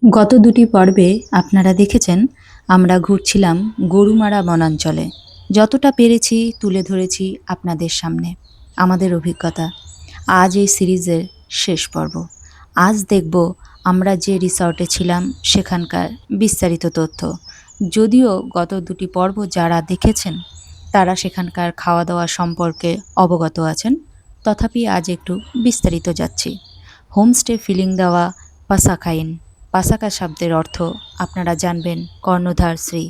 গত দুটি পর্বে আপনারা দেখেছেন আমরা ঘুরছিলাম গরুমারা বনাঞ্চলে। যতটা পেরেছি তুলে ধরেছি আপনাদের সামনে আমাদের অভিজ্ঞতা। আজ এই সিরিজের শেষ পর্ব। আজ দেখব আমরা যে রিসর্টে ছিলাম সেখানকার বিস্তারিত তথ্য। যদিও গত দুটি পর্ব যারা দেখেছেন তারা সেখানকার খাওয়া দাওয়া সম্পর্কে অবগত আছেন, তথাপি আজ একটু বিস্তারিত যাচ্ছি। হোমস্টে ফিলিং দেওয়া পাসাখাইন। পাসাকা শব্দের অর্থ আপনারা জানবেন কর্ণধার শ্রী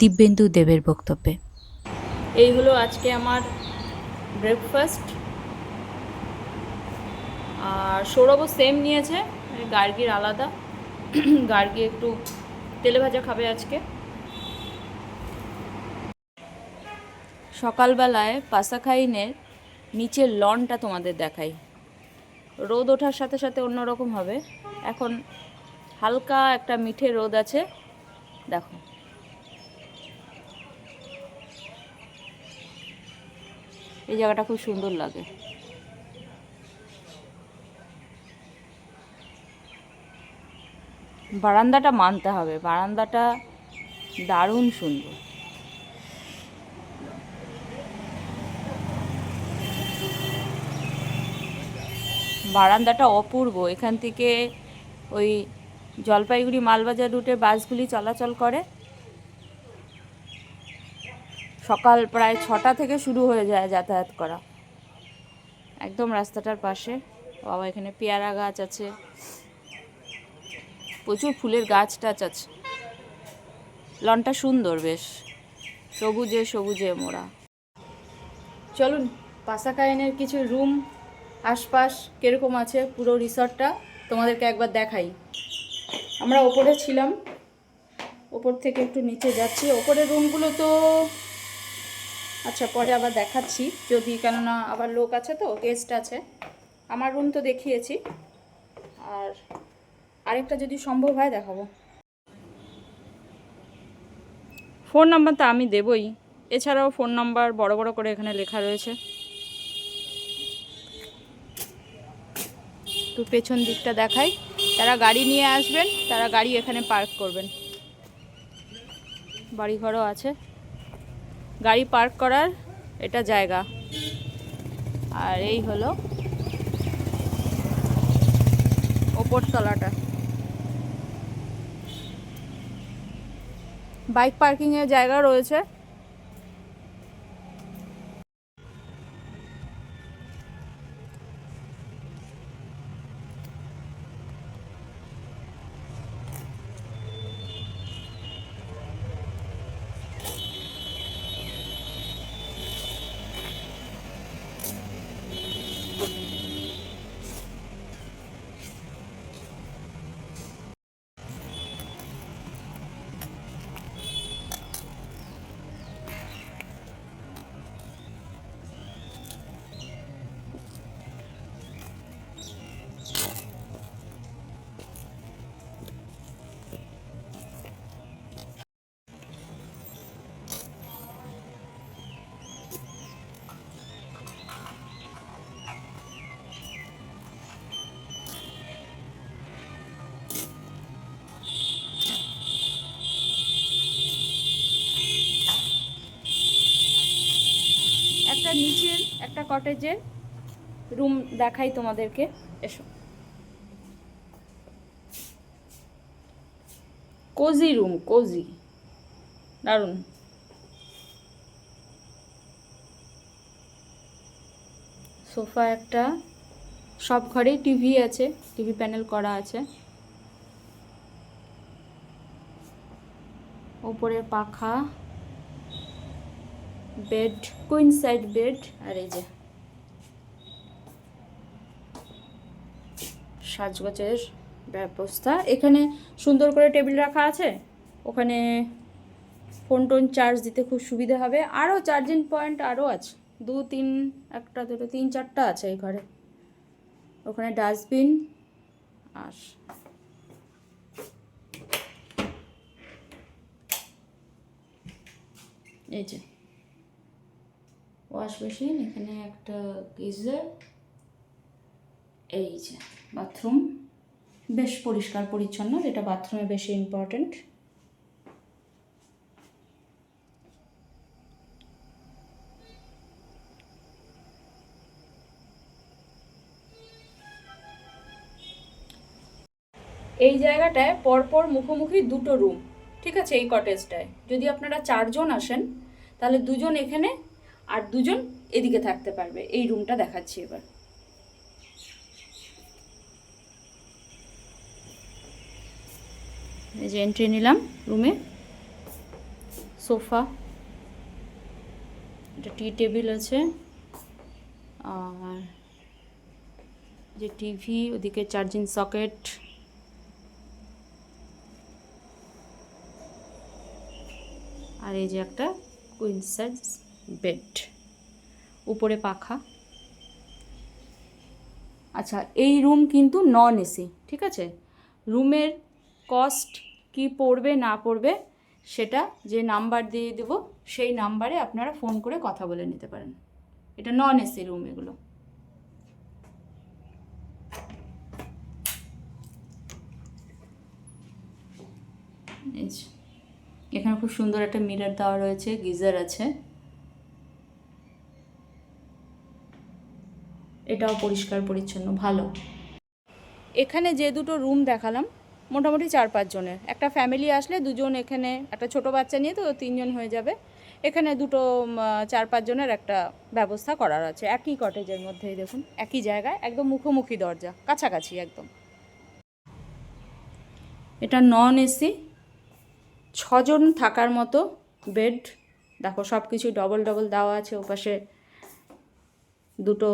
দিব্যেন্দু দেবের বক্তব্যে। এই হলো আজকে আমার ব্রেকফাস্ট। আর সৌরভও সেম নিয়েছে, গার্গির আলাদা। গার্গি একটু তেলে ভাজা খাবে আজকে। সকালবেলায় পাসাখাইনের নিচের লনটা তোমাদের দেখাই। রোদ ওঠার সাথে সাথে অন্যরকম হবে। এখন হালকা একটা মিঠে রোদ আছে, দেখো। এই জায়গাটা খুব সুন্দর লাগে। বারান্দাটা মানতে হবে, বারান্দাটা দারুণ সুন্দর। বারান্দাটা অপূর্ব। এখান থেকে ওই জলপাইগুড়ি মালবাজার রুটে বাসগুলি চলাচল করে। সকাল প্রায় 6টা থেকে শুরু হয়ে যায় যাতায়াত করা, একদম রাস্তাটার পাশে। বাবা, এখানে পেয়ারা গাছ আছে, প্রচুর ফুলের গাছ টাছ আছে। লনটা সুন্দর, বেশ সবুজে সবুজে মোড়া। চলুন পাসাকাইনের কিছু রুম আশপাশ কীরকম আছে পুরো রিসর্টটা তোমাদেরকে একবার দেখাই। আমরা ওপরে ছিলাম, ওপর থেকে একটু নিচে যাচ্ছি। ওপরের রুমগুলো তো আচ্ছা পরে আবার দেখাচ্ছি, যদি, কেননা আবার লোক আছে তো, গেস্ট আছে। আমার রুম তো দেখিয়েছি, আর আরেকটা যদি সম্ভব হয় দেখাবো। ফোন নাম্বার তো আমি দেবই, এছাড়াও ফোন নাম্বার বড় বড় করে এখানে লেখা রয়েছে। তো পেছন দিকটা দেখাই। যারা গাড়ি নিয়ে আসবেন তারা গাড়ি এখানে পার্ক করবেন। বাড়িঘরও আছে, গাড়ি পার্ক করার এটা জায়গা। আর এই হলো ওপর তলাটা, বাইক পার্কিংয়ের জায়গা রয়েছে। একটা নিচের একটা কটেজের রুম দেখাই তোমাদেরকে, এসো। কোজি রুম, কোজি, দারুণ। সোফা একটা, সব ঘরেই টিভি আছে, টিভি প্যানেল করা আছে। ওপরে পাখা, বেড, কুইন সাইড বেড। আর এই যে সাজগোজের ব্যবস্থা, এখানে সুন্দর করে টেবিল রাখা আছে। ওখানে ফোন টোন চার্জ দিতে খুব সুবিধা হবে। আরও চার্জিং পয়েন্ট আরও আছে, 2 3, 1 2 3 4টা আছে এই ঘরে। ওখানে ডাস্টবিন, আর এই যে ওয়াশ বেসিন, এখানে একটা গিজার, এই যে বাথরুম, বেশ পরিষ্কার পরিচ্ছন্ন, যেটা বাথরুমে বেশি ইম্পর্ট্যান্ট। এই জায়গাটায় পরপর মুখোমুখি দুটো রুম, ঠিক আছে? এই কটেজটায় যদি আপনারা 4 জন আসেন তাহলে 2 জন এখানে আর 2 জন এদিকে থাকতে পারবে। এই রুমটা দেখাচ্ছি এবার। এই যে এন্ট্রি নিলাম রুমে, সোফা, একটা টি টেবিল আছে, আর যে টিভি, ওদিকে চার্জিং সকেট, আর এই যে একটা কুইন সাইজ বেড, উপরে পাখা। আচ্ছা, এই রুম কিন্তু নন এসি, ঠিক আছে? রুমের কস্ট কি পড়বে না পড়বে সেটা যে নাম্বার দিয়ে দেবো সেই নাম্বারে আপনারা ফোন করে কথা বলে নিতে পারেন। এটা নন এসি রুম এগুলো। এখানে খুব সুন্দর একটা মিরর দেওয়া রয়েছে, গিজার আছে, এটাও পরিষ্কার পরিচ্ছন্ন, ভালো। এখানে যে দুটো রুম দেখালাম মোটামুটি 4-5 জনের, একটা ফ্যামিলি আসলে 2 জন, এখানে একটা ছোট বাচ্চা নিয়ে তো 3 জন হয়ে যাবে। এখানে দুটো 4-5 জনের একটা ব্যবস্থা করার আছে, একই কটেজের মধ্যেই। দেখুন, একই জায়গায়, একদম মুখোমুখি দরজা, কাছাকাছি একদম। এটা নন এসি, 6 জন থাকার মতো বেড। দেখো সব কিছু ডবল ডবল দেওয়া আছে। ওপাশে দুটো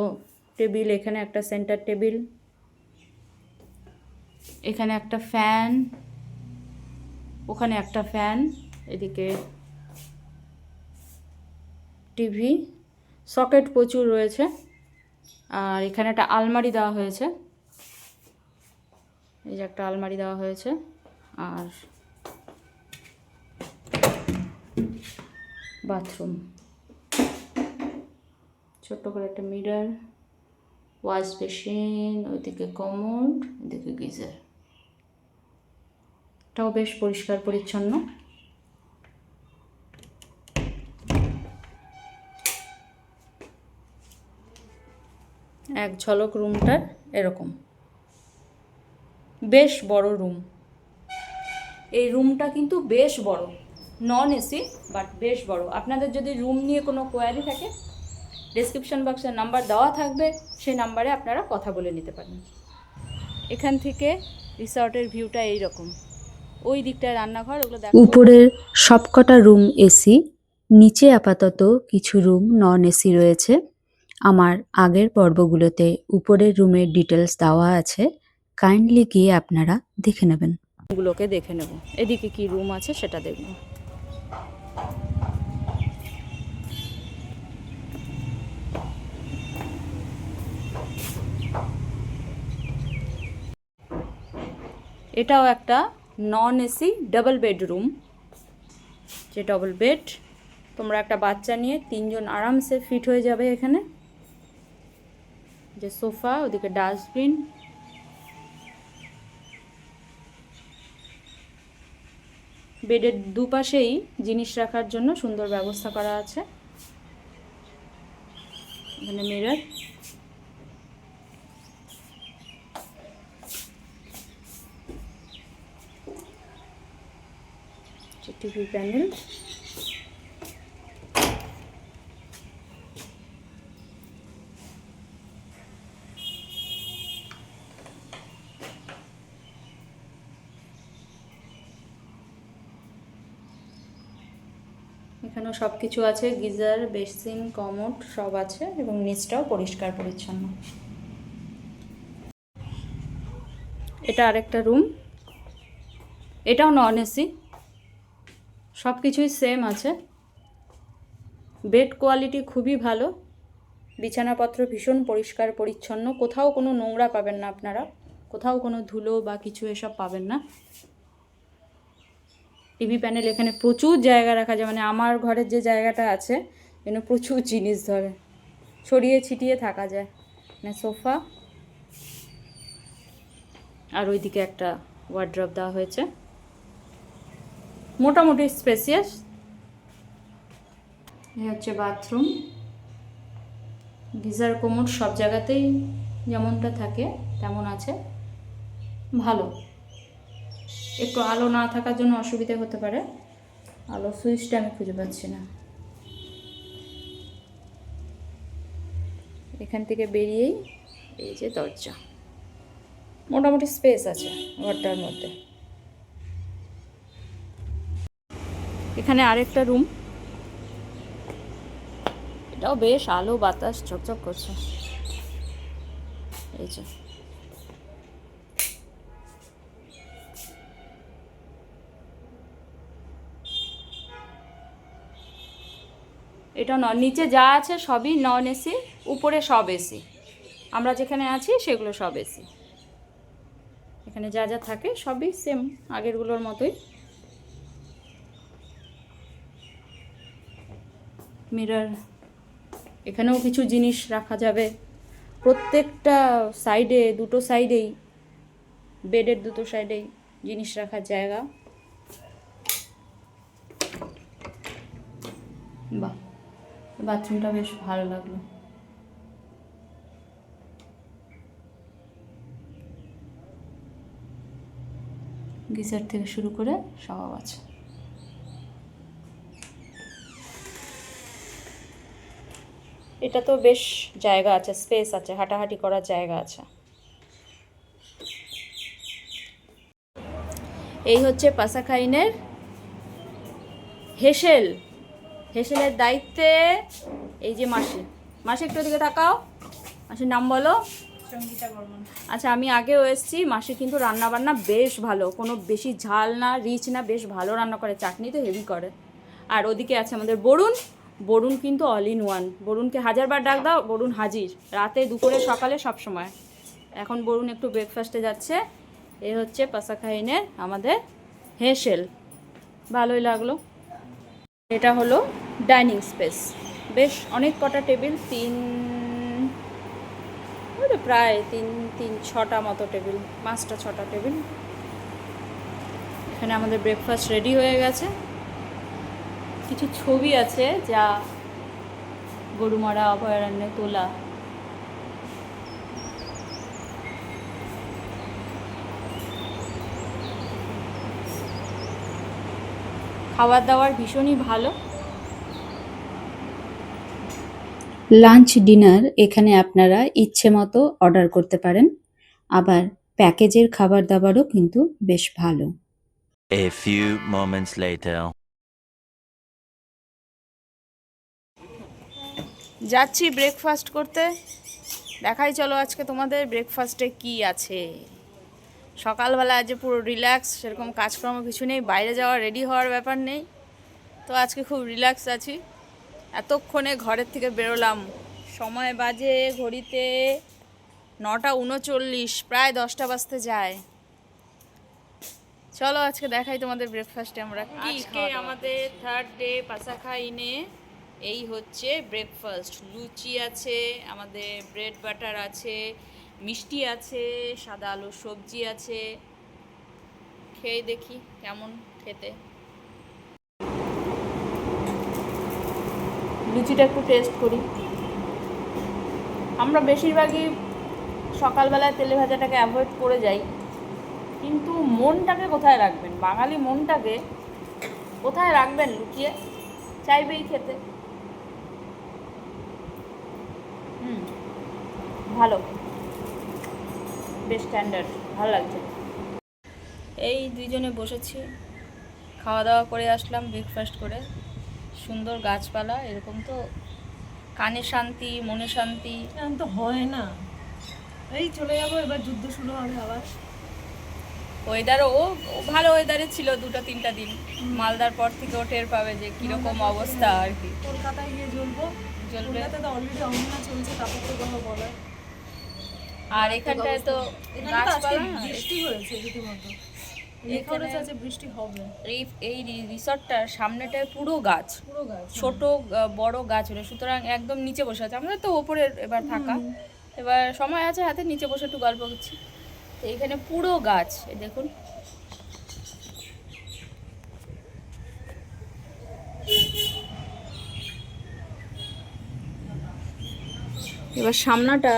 টেবিল, এখানে একটা সেন্টার টেবিল, এখানে একটা ফ্যান, ওখানে একটা ফ্যান, এদিকে টিভি, সকেট প্রচুর রয়েছে, আর এখানে একটা আলমারি দেওয়া হয়েছে। এই যে একটা আলমারি দেওয়া হয়েছে, আর বাথরুম, ছোট্ট করে একটা মিরর, ওয়াশ বেসিন, ওইদিকে কমোড, এদিকে গিজার। এটাও বেশ পরিষ্কার পরিচ্ছন্ন। এক ঝলক রুমটার এরকম, বেশ বড় রুম। এই রুমটা কিন্তু বেশ বড়, নন এসি বাট বেশ বড়। আপনাদের যদি রুম নিয়ে কোনো কোয়ারি থাকে, ডেসক্রিপশন বক্সে নাম্বার দেওয়া থাকবে, সেই নাম্বারে আপনারা কথা বলে নিতে পারেন। এখান থেকে রিসর্টের ভিউটা এইরকম, ওই দিকটায় রান্নাঘর, ওগুলো দেখো। উপরের সবকটা রুম এসি, নিচে আপাতত কিছু রুম নন এসি রয়েছে। আমার আগের পর্বগুলোতে উপরের রুমের ডিটেলস দেওয়া আছে, কাইন্ডলি গিয়ে আপনারা দেখে নেবেন। গুলোকে দেখে নেব, এদিকে কি রুম আছে সেটা দেখব। এটাও একটা নন এসি ডাবল বেডরুম, যে ডবল বেড, তোমরা একটা বাচ্চা নিয়ে 3 জন আরামসে ফিট হয়ে যাবে এখানে। যে সোফা, ওদিকে ডাস্টবিন, বেডের দুপাশেই জিনিস রাখার জন্য সুন্দর ব্যবস্থা করা আছে। এখানে মিরর, টিভি প্যানেল, এখানেও সব কিছু আছে, গিজার, বেসিন, কমোড সব আছে, এবং নিচটাও পরিষ্কার পরিচ্ছন্ন। এটা আরেকটা রুম, এটাও নন এসি, সব কিছুই সেম আছে। বেড কোয়ালিটি খুবই ভালো, বিছানাপত্র ভীষণ পরিষ্কার পরিচ্ছন্ন, কোথাও কোনো নোংরা পাবেন না আপনারা, কোথাও কোনো ধুলো বা কিছু এসব পাবেন না। টিভি প্যানেল, এখানে প্রচুর জায়গা রাখা যায়, মানে আমার ঘরের যে জায়গাটা আছে এখানে প্রচুর জিনিস ধরে, ছড়িয়ে ছিটিয়ে থাকা যায়। মানে সোফা, আর ওইদিকে একটা ওয়ার্ড্রপ দেওয়া হয়েছে, মোটামুটি স্পেসিয়াস। এই হচ্ছে বাথরুম। গিজার কোমোড সব জায়গাতেই যেমনটা থাকে তেমন আছে, ভালো। একটু আলো না থাকার জন্য অসুবিধা হতে পারে, আলো সুইচটা আমি খুঁজে পাচ্ছি না। এখান থেকে বেরিয়েই এই যে দরজা, মোটামুটি স্পেস আছে ঘরটার মধ্যে। এখানে আরেকটা রুম, এটাও বেশ আলো বাতাস ঝকঝক করছে। এই যে এটা নিচে যা আছে সবই নন এসি, উপরে সব এসি। আমরা যেখানে আছি সেগুলো সব এসি। এখানে যা যা থাকে সবই সেম আগেরগুলোর মতোই। মিরর, এখানেও কিছু জিনিস রাখা যাবে। প্রত্যেকটা সাইডে, দুটো সাইডেই, বেডের দুটো সাইডেই জিনিস রাখার জায়গা। বাহ, বাথরুমটা বেশ ভালো লাগলো। গিজার থেকে শুরু করে সব আছে। এটা তো বেশ জায়গা আছে, স্পেস আছে, হাঁটাহাঁটি করার জায়গা আছে। এই হচ্ছে পাসাখাইনের হেসেল। হেসেলের দায়িত্বে এই যে মাসি। মাসি একটু দিকে তাকাও, মাসির নাম বলো। সঙ্গীতা বর্মন। আচ্ছা, আমি আগেও এসেছি। মাসি কিন্তু রান্না বান্না বেশ ভালো, কোনো বেশি ঝাল না, রিচ না, বেশ ভালো রান্না করে। চাটনি তো হেভি করে। আর ওদিকে আছে আমাদের বরুণ। বরুণ কিন্তু অল ইন ওয়ান। বরুণকে হাজারবার ডাক দাও, বরুণ হাজির, রাতে দুপুরে সকালে সব সময়। এখন বরুণ একটু ব্রেকফাস্টে যাচ্ছে। এ হচ্ছে পাসাখাইনের আমাদের হেসেল। ভালোই লাগলো। এটা হলো ডাইনিং স্পেস, বেশ অনেক কটা টেবিল, প্রায় তিন ছটা মতো টেবিল, 5টা 6টা টেবিল। এখানে আমাদের ব্রেকফাস্ট রেডি হয়ে গেছে। কিছু ছবি আছে যা গরুমারা অভয়ারণ্যে তোলা। খাবার দাবার ভীষণই ভালো। লাঞ্চ ডিনার এখানে আপনারা ইচ্ছে মতো অর্ডার করতে পারেন, আবার প্যাকেজের খাবার দাবারও কিন্তু বেশ ভালো। A few moments later. যাচ্ছি ব্রেকফাস্ট করতে। দেখাই চলো আজকে তোমাদের ব্রেকফাস্টে কি আছে। সকালবেলা আজ পুরো রিল্যাক্স, সেরকম কাজকর্ম কিছু নেই, বাইরে যাওয়া রেডি হওয়ার ব্যাপার নেই, তো আজকে খুব রিল্যাক্স আছি। এতক্ষণে ঘরের থেকে বেরোলাম, সময় বাজে ঘড়িতে 9:39, প্রায় 10টা বাজতে যায়। চলো আজকে দেখাই তোমাদের ব্রেকফাস্টে আমরা কি। আজকে আমাদের থার্ড ডে পাসাখাইনে। এই হচ্ছে ব্রেকফাস্ট। লুচি আছে, আমাদের ব্রেড বাটার আছে, মিষ্টি আছে, সাদা আলুর সবজি আছে। খেয়ে দেখি কেমন খেতে। লুচিটা একটু টেস্ট করি। আমরা বেশিরভাগই সকালবেলায় তেলে ভাজাটাকে অ্যাভয়েড করে যাই, কিন্তু মনটাকে কোথায় রাখবেন? বাঙালি মনটাকে কোথায় রাখবেন লুকিয়ে? চাইবেই খেতে। ভালো, বেশ স্ট্যান্ডার্ড, ভালো লাগছে। এই দুইজনে বসেছি, খাওয়া দাওয়া করে আসলাম ব্রেকফাস্ট করে। সুন্দর গাছপালা, এরকম তো কানে শান্তি, মনে শান্তি। এখন তো হয় না, এই চলে যাবো, এবার যুদ্ধ শুরু হবে আবার। ওয়েদারও ও ভালো ওয়েদারে ছিল 2-3টা দিন। মালদার পর থেকে ও টের পাবে যে কিরকম অবস্থা আর কি। কলকাতায় গিয়ে জ্বলবে। কলকাতায় তো অলরেডি অমনা চলছে, তারপর তো কথা বলার। আর এখানটায় তো গাছপালা, বৃষ্টি হয়েছে রীতিমতো, এখানে আছে বৃষ্টি হবে। এই রিসর্টটার সামনেটায় পুরো গাছ, পুরো গাছ, ছোট বড় গাছ হলে, সুতরাং একদম নিচে বসে আছে। আমরা তো ওপরে এবার থাকা, এবার সময় আছে হাতে, নিচে বসে একটু গল্প করছি। তো এখানে পুরো গাছ, এই দেখুন। এবার সামনাটা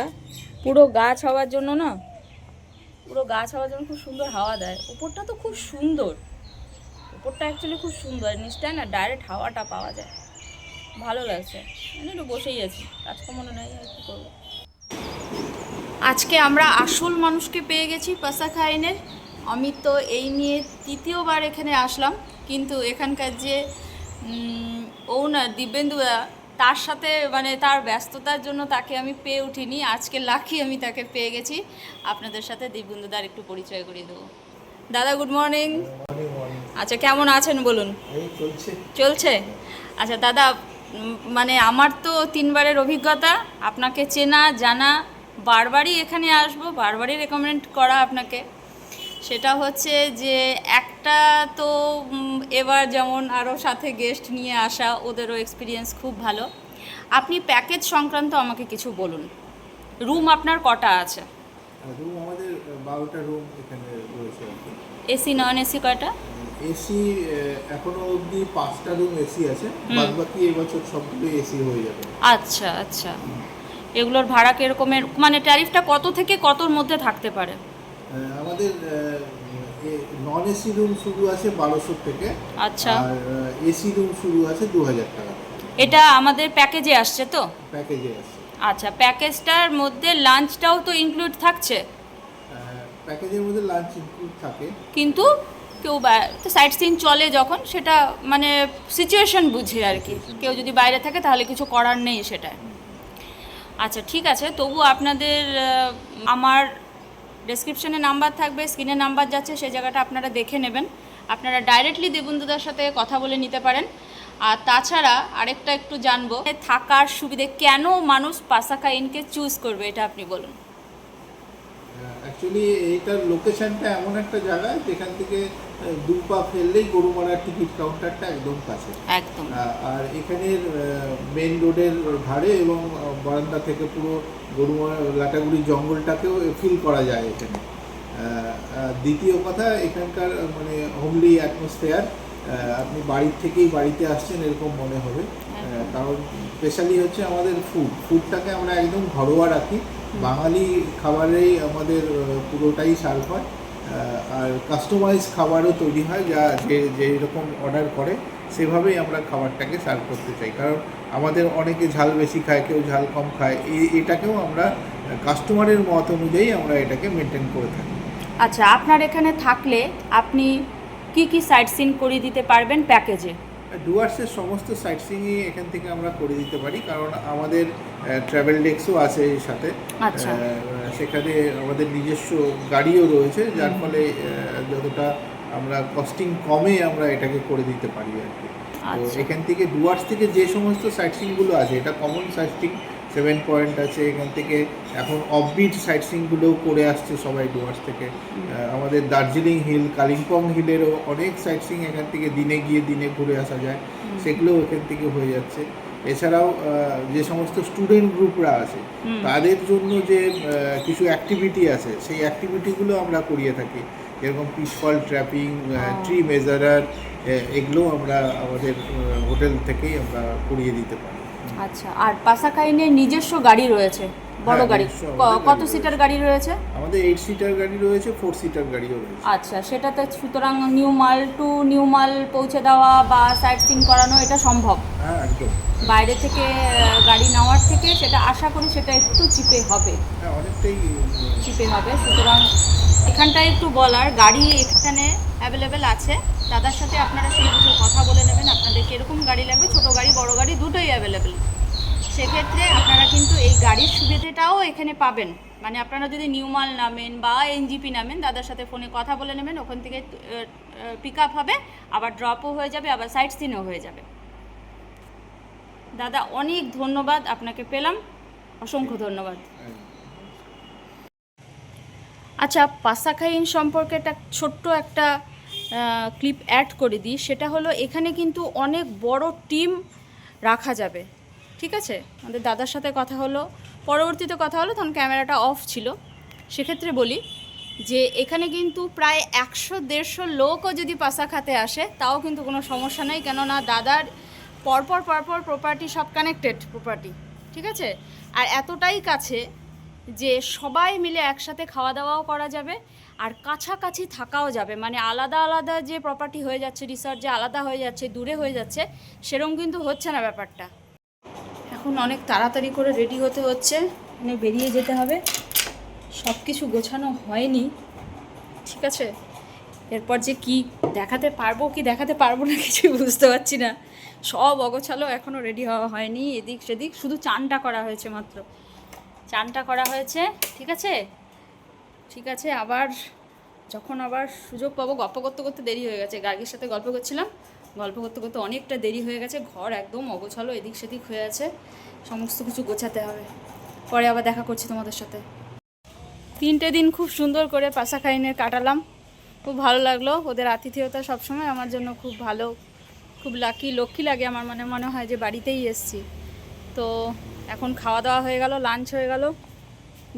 পুরো গাছ হওয়ার জন্য না, পুরো গাছ হওয়ার জন্য খুব সুন্দর হাওয়া দেয়। উপরটা তো খুব সুন্দর, উপরটা অ্যাকচুয়ালি খুব সুন্দর, নিচটায় না ডাইরেক্ট হাওয়াটা পাওয়া যায়, ভালো লাগছে। আমি একটু বসেই আছি, কাজকর্ম নেই, আর কী করবো। আজকে আমরা আসল মানুষকে পেয়ে গেছি পাসাখাইনের। আমি তো এই নিয়ে তৃতীয়বার এখানে আসলাম, কিন্তু এখানকার যে ওনার দিব্যেন্দুদা, তার সাথে মানে তার ব্যস্ততার জন্য তাকে আমি পেয়ে উঠিনি। আজকে লাকি আমি তাকে পেয়ে গেছি। আপনাদের সাথে দিব্যেন্দুদার একটু পরিচয় করিয়ে দেবো। দাদা গুড মর্নিং। আচ্ছা, কেমন আছেন বলুন? চলছে। আচ্ছা দাদা, মানে আমার তো 3বারের অভিজ্ঞতা, আপনাকে চেনা জানা, বারবারই এখানে আসবো, বারবারই রেকমেন্ড করা আপনাকে। সেটা হচ্ছে যে একটা তো এবার যেমন আরও সাথে গেস্ট নিয়ে আসা, ওদেরও এক্সপিরিয়েন্স খুব ভালো। আপনি প্যাকেজ সংক্রান্ত আমাকে কিছু বলুন। রুম আপনার কটা আছে? রুম আমাদের 12টা রুম এখানে রয়েছে আর কি। এসি নন এসি কয়টা? এসি এখনো অবধি 5টা রুম এসি আছে, বাদ বাকি এবছর সবগুলো এসি হয়ে যাবে। আচ্ছা আচ্ছা, এগুলোর ভাড়া কিরকমের, মানে ট্যারিফটা কত থেকে কতর মধ্যে থাকতে পারে? আমাদের নন এসি রুম শুরু আছে 1200 থেকে। আচ্ছা। আর এসি রুম শুরু আছে 2000 টাকা। এটা আমাদের প্যাকেজে আসছে তো? প্যাকেজে আছে। আচ্ছা, প্যাকেজটার মধ্যে লাঞ্চটাও তো ইনক্লুড থাকছে? প্যাকেজের মধ্যে লাঞ্চ ইনক্লুড থাকে, কিন্তু কেউ তো সাইট সিন চলে যখন, সেটা মানে সিচুয়েশন বুঝে আর কি। কেউ যদি বাইরে থাকে তাহলে কিছু করার নেই সেটা। আচ্ছা ঠিক আছে, তবু আপনাদের আমার ডেসক্রিপশনে নাম্বার থাকবে, স্ক্রিনে নাম্বার যাচ্ছে, সেই জায়গাটা আপনারা দেখে নেবেন। আপনারা ডাইরেক্টলি দেবুন্দুদার সাথে কথা বলে নিতে পারেন। আর তাছাড়া আরেকটা একটু জানবো, থাকার সুবিধে কেন মানুষ পাসাখাইনকে চুজ করবে, এটা আপনি বলুন। অ্যাকচুয়ালি এইটার লোকেশনটা এমন একটা জায়গা যেখান থেকে 2 পা ফেললেই গরুমারার টিকিট কাউন্টারটা একদম কাছে। একদম। আর এখানের মেন রোডের ধারে এবং বারান্দা থেকে পুরো গরুমারা লাটাগুড়ি জঙ্গলটাকেও ফিল করা যায় এখানে। দ্বিতীয় কথা, এখানকার মানে হোমলি অ্যাটমসফেয়ার, আপনি বাড়ির থেকেই বাড়িতে আসছেন এরকম মনে হবে। কারণ স্পেশালি হচ্ছে আমাদের ফুডটাকে আমরা একদম ঘরোয়া রাখি, বাঙালি খাবারেই আমাদের পুরোটাই সার্ভ হয়। আর কাস্টমাইজ খাবারও তৈরি হয়, যা যেরকম অর্ডার করে সেভাবেই আমরা খাবারটাকে সার্ভ করতে চাই। কারণ আমাদের অনেকে ঝাল বেশি খায়, কেউ ঝাল কম খায়, এটাকেও আমরা কাস্টমারের মত অনুযায়ী আমরা এটাকে মেনটেন করে থাকি। আচ্ছা, আপনার এখানে থাকলে আপনি কি কি সাইট সিন করিয়ে দিতে পারবেন প্যাকেজে? ডুয়ার্সের সমস্ত সাইট সিইংই এখান থেকে আমরা করে দিতে পারি, কারণ আমাদের ট্রাভেল ডেস্কও আছে এর সাথে। আচ্ছা। সেখানে আমাদের নিজস্ব গাড়িও রয়েছে, যার ফলে যতটা আমরা কস্টিং কমে আমরা এটাকে করে দিতে পারি আর কি। তো এখান থেকে ডুয়ার্স থেকে যে সমস্ত সাইট সিইংগুলো আছে, এটা কমন সাইট সিইং 7 পয়েন্ট আছে, এখান থেকে এখন অফবিট সাইট সিইংগুলোও করে আসছে সবাই ডুয়ার্স থেকে। আমাদের দার্জিলিং হিল, কালিম্পং হিলেরও অনেক সাইট সিইং এখান থেকে দিনে গিয়ে দিনে ঘুরে আসা যায়, সেগুলোও এখান থেকে হয়ে যাচ্ছে। এছাড়াও যে সমস্ত স্টুডেন্ট গ্রুপরা আছে তাদের জন্য যে কিছু অ্যাক্টিভিটি আছে, সেই অ্যাক্টিভিটিগুলো আমরা করিয়ে থাকি, যেরকম পিসফল ট্র্যাপিং, ট্রি মেজারার, এগুলো আমরা আমাদের হোটেল থেকেই আমরা করিয়ে দিতে পারি। আচ্ছা, আর পাসাখাইনের নিজস্ব গাড়ি রয়েছে, বড় গাড়ি, কত সিটার গাড়ি রয়েছে? আমাদের 8 সিটার গাড়ি রয়েছে, 4 সিটার গাড়িও রয়েছে। আচ্ছা, সেটাতে সুতরাং নিউ মাল টু নিউ মাল পৌঁছে দেওয়া বা সাইট সিন করানো এটা সম্ভব? হ্যাঁ, একদম। বাইরে থেকে গাড়ি নেওয়ার থেকে সেটা আশা করি সেটা একটু চিপে হবে। হ্যাঁ, অনেকটাই চিপে হবে। সুতরাং এখানটায় একটু বলার, গাড়ি এখানে অ্যাভেলেবেল আছে, দাদার সাথে আপনারা সেই বুঝে কথা বলে নেবেন আপনাদের কীরকম গাড়ি লাগবে। ছোটো গাড়ি বড় গাড়ি দুটোই অ্যাভেলেবেল। সেক্ষেত্রে আপনারা কিন্তু এই গাড়ির সুবিধাটাও এখানে পাবেন। মানে আপনারা যদি নিউমাল নামেন বা এনজিপি নামেন, দাদার সাথে ফোনে কথা বলে নেবেন, ওখান থেকে পিক আপ হবে, আবার ড্রপও হয়ে যাবে, আবার সাইট সিনও হয়ে যাবে। দাদা অনেক ধন্যবাদ, আপনাকে পেলাম, অসংখ্য ধন্যবাদ। আচ্ছা, পাসাখাইন সম্পর্কে ছোট্ট একটা ক্লিপ অ্যাড করে দিই। সেটা হলো, এখানে কিন্তু অনেক বড় টিম রাখা যাবে, ঠিক আছে? আমাদের দাদার সাথে কথা হলো, পরবর্তীতে কথা হলো, তখন ক্যামেরাটা অফ ছিল। সেক্ষেত্রে বলি, যে এখানে কিন্তু প্রায় 100-150 লোকও যদি পাসা খাতে আসে তাও কিন্তু কোনো সমস্যা নেই, কেননা দাদার পরপর প্রপার্টি সব কানেক্টেড প্রপার্টি, ঠিক আছে? আর এতটাই কাছে যে সবাই মিলে একসাথে খাওয়া দাওয়াও করা যাবে আর কাছাকাছি থাকাও যাবে। মানে আলাদা আলাদা যে প্রপার্টি হয়ে যাচ্ছে, রিসর্ট যে আলাদা হয়ে যাচ্ছে, দূরে হয়ে যাচ্ছে, সেরকম কিন্তু হচ্ছে না ব্যাপারটা। এখন অনেক তাড়াতাড়ি করে রেডি হতে হচ্ছে, মানে বেরিয়ে যেতে হবে। সব কিছু গোছানো হয়নি, ঠিক আছে? এরপর যে কি দেখাতে পারবো কি দেখাতে পারবো না কিছুই বুঝতে পারছি না। সব অগোছালো, এখনও রেডি হওয়া হয়নি, এদিক সেদিক, শুধু চানটা করা হয়েছে মাত্র, চানটা করা হয়েছে, ঠিক আছে? ঠিক আছে, আবার যখন আবার সুযোগ পাবো, গল্প করতে করতে দেরি হয়ে গেছে, গার্গীর সাথে গল্প করছিলাম, গল্প করতে করতে অনেকটা দেরি হয়ে গেছে, ঘর একদম অগোছালো, এদিক সেদিক হয়ে আছে, সমস্ত কিছু গোছাতে হবে। পরে আবার দেখা করছি তোমাদের সাথে। 3টে দিন খুব সুন্দর করে পাসা খাইনে কাটালাম, খুব ভালো লাগলো। ওদের আতিথেয়তা সবসময় আমার জন্য খুব ভালো, খুব লক্ষ্মী লাগে আমার, মনে হয় যে বাড়িতেই এসছি। তো এখন খাওয়া দাওয়া হয়ে গেল, লাঞ্চ হয়ে গেল,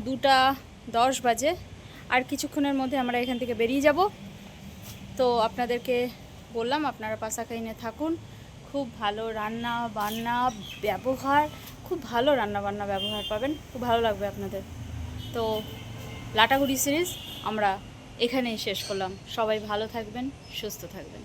2:10 বাজে, আর কিছুক্ষণের মধ্যে আমরা এখান থেকে বেরিয়ে যাব। তো আপনাদেরকে বললাম আপনারা পাসা খাইনে থাকুন, খুব ভালো রান্না বান্না ব্যবহার, খুব ভালো রান্না বান্না ব্যবহার পাবেন, খুব ভালো লাগবে আপনাদের। তো লাটাগুড়ি সিরিজ আমরা এখানেই শেষ করলাম। সবাই ভালো থাকবেন, সুস্থ থাকবেন।